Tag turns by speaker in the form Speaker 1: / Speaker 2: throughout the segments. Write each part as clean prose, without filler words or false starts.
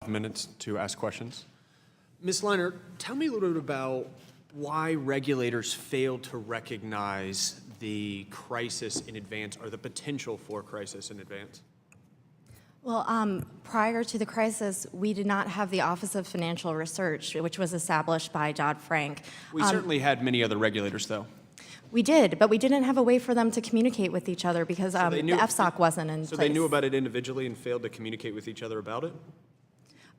Speaker 1: Minutes to ask questions. Ms. Leiner, tell me a little bit about why regulators failed to recognize the crisis in advance or the potential for crisis in advance.
Speaker 2: Well, prior to the crisis, we did not have the Office of Financial Research, which was established by Dodd-Frank.
Speaker 1: We certainly had many other regulators, though.
Speaker 2: We did, but we didn't have a way for them to communicate with each other because the FSOC wasn't in place.
Speaker 1: So they knew about it individually and failed to communicate with each other about it?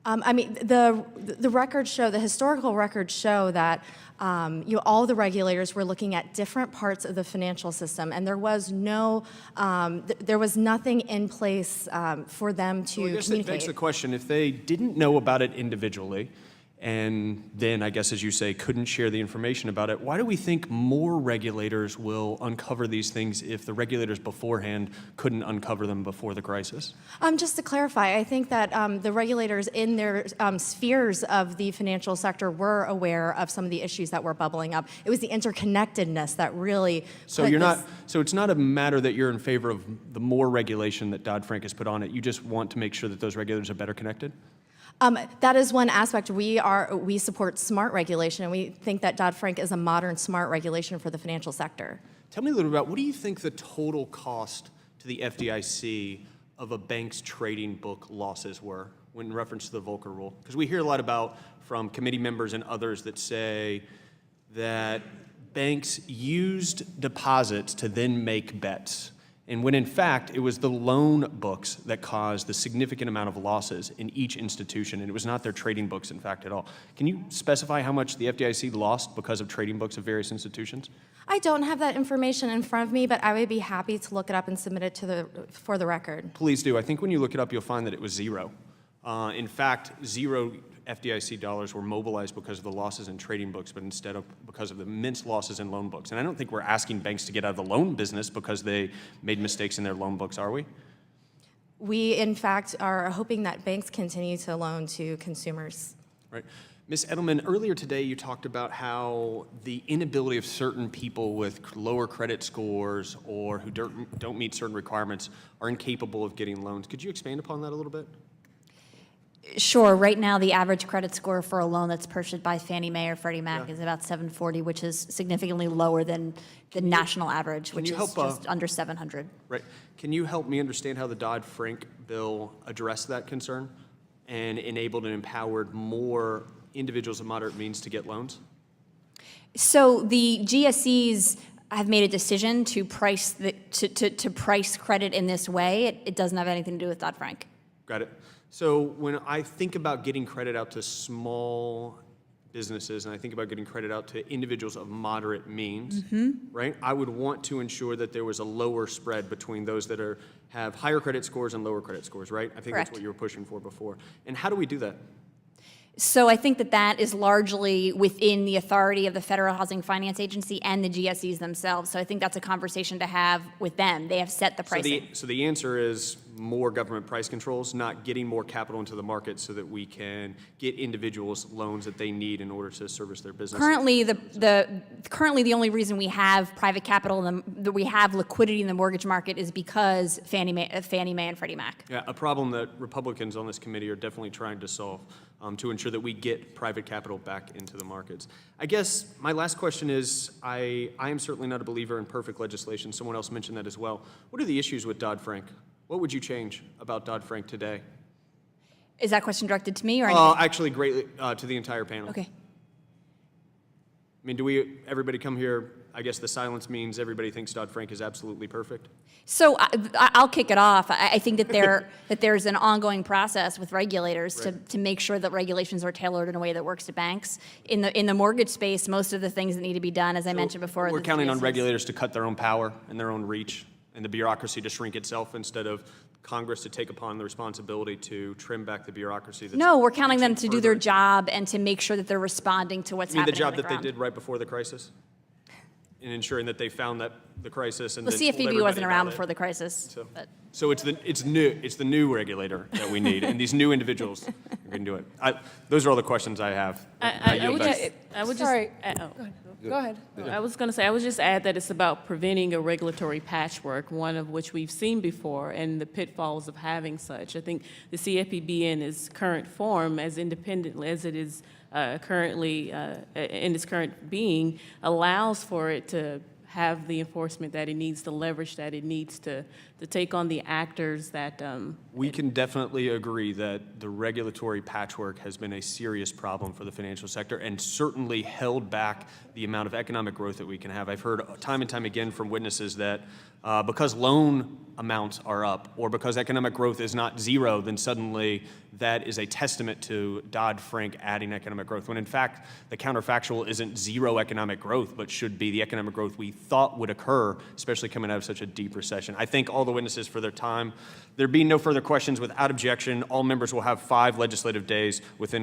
Speaker 2: I mean, the records show, the historical records show that all the regulators were looking at different parts of the financial system, and there was there was nothing in place for them to
Speaker 1: I guess
Speaker 2: communicate.
Speaker 1: That begs the question: if they didn't know about it individually, and then, I guess, as you say, couldn't share the information about it, why do we think more regulators will uncover these things if the regulators beforehand couldn't uncover them before the crisis?
Speaker 2: Just to clarify, I think that the regulators in their spheres of the financial sector were aware of some of the issues that were bubbling up. It was the interconnectedness that really
Speaker 1: So so it's not a matter that you're in favor of the more regulation that Dodd-Frank has put on it. You just want to make sure that those regulators are better connected?
Speaker 2: That is one aspect. We support smart regulation, and we think that Dodd-Frank is a modern smart regulation for the financial sector.
Speaker 1: Tell me a little about, what do you think the total cost to the FDIC of a bank's trading book losses were in reference to the Volcker Rule? Because we hear a lot about from committee members and others that say that banks used deposits to then make bets. And when in fact, it was the loan books that caused the significant amount of losses in each institution, and it was not their trading books, in fact, at all. Can you specify how much the FDIC lost because of trading books of various institutions?
Speaker 2: I don't have that information in front of me, but I would be happy to look it up and submit it for the record.
Speaker 1: Please do. I think when you look it up, you'll find that it was zero. In fact, zero FDIC dollars were mobilized because of the losses in trading books, but instead of because of the immense losses in loan books. And I don't think we're asking banks to get out of the loan business because they made mistakes in their loan books, are we?
Speaker 2: We, in fact, are hoping that banks continue to loan to consumers.
Speaker 1: Right. Ms. Edelman, earlier today you talked about how the inability of certain people with lower credit scores or who don't meet certain requirements are incapable of getting loans. Could you expand upon that a little bit?
Speaker 3: Sure. Right now, the average credit score for a loan that's purchased by Fannie Mae or Freddie Mac is about 740, which is significantly lower than the national average, which is just under 700.
Speaker 1: Right. Can you help me understand how the Dodd-Frank bill addressed that concern and enabled and empowered more individuals of moderate means to get loans?
Speaker 3: So the GSEs have made a decision to price to price credit in this way. It doesn't have anything to do with Dodd-Frank.
Speaker 1: Got it. So when I think about getting credit out to small businesses and I think about getting credit out to individuals of moderate means, right, I would want to ensure that there was a lower spread between those that have higher credit scores and lower credit scores, right? I think
Speaker 3: Correct.
Speaker 1: That's what you were pushing for before. And how do we do that?
Speaker 3: So I think that is largely within the authority of the Federal Housing Finance Agency and the GSEs themselves. So I think that's a conversation to have with them. They have set the pricing.
Speaker 1: So the answer is more government price controls, not getting more capital into the market so that we can get individuals loans that they need in order to service their business.
Speaker 3: Currently, the only reason we have private capital that we have liquidity in the mortgage market is because Fannie Mae and Freddie Mac.
Speaker 1: Yeah, a problem that Republicans on this committee are definitely trying to solve to ensure that we get private capital back into the markets. I guess my last question is, I am certainly not a believer in perfect legislation. Someone else mentioned that as well. What are the issues with Dodd-Frank? What would you change about Dodd-Frank today?
Speaker 3: Is that question directed to me or
Speaker 1: actually greatly to the entire panel?
Speaker 3: Okay.
Speaker 1: I mean, everybody come here, I guess the silence means everybody thinks Dodd-Frank is absolutely perfect?
Speaker 3: So I'll kick it off. I think that there's an ongoing process with regulators
Speaker 1: Right.
Speaker 3: to make sure that regulations are tailored in a way that works to banks. In the mortgage space, most of the things that need to be done, as I mentioned before.
Speaker 1: We're counting on regulators to cut their own power and their own reach and the bureaucracy to shrink itself instead of Congress to take upon the responsibility to trim back the bureaucracy.
Speaker 3: No, we're counting them to do their job and to make sure that they're responding to what's happening
Speaker 1: the job
Speaker 3: on the
Speaker 1: that
Speaker 3: ground.
Speaker 1: they did right before the crisis? In ensuring that they found the crisis and
Speaker 3: Well,
Speaker 1: then told
Speaker 3: CFPB
Speaker 1: everybody
Speaker 3: wasn't around
Speaker 1: about it.
Speaker 3: before the crisis. But.
Speaker 1: So it's the new regulator that we need, and these new individuals who can do it. Those are all the questions I have.
Speaker 4: I would just.
Speaker 2: Sorry.
Speaker 4: Go ahead.
Speaker 5: I was going to say, I would just add that it's about preventing a regulatory patchwork, one of which we've seen before, and the pitfalls of having such. I think the CFPB in its current form, as independently as it is currently in its current being, allows for it to have the enforcement that it needs, the leverage that it needs to take on the actors that
Speaker 1: We can definitely agree that the regulatory patchwork has been a serious problem for the financial sector and certainly held back the amount of economic growth that we can have. I've heard time and time again from witnesses that because loan amounts are up or because economic growth is not zero, then suddenly that is a testament to Dodd-Frank adding economic growth, when in fact the counterfactual isn't zero economic growth, but should be the economic growth we thought would occur, especially coming out of such a deep recession. I thank all the witnesses for their time. There being no further questions, without objection, all members will have 5 legislative days within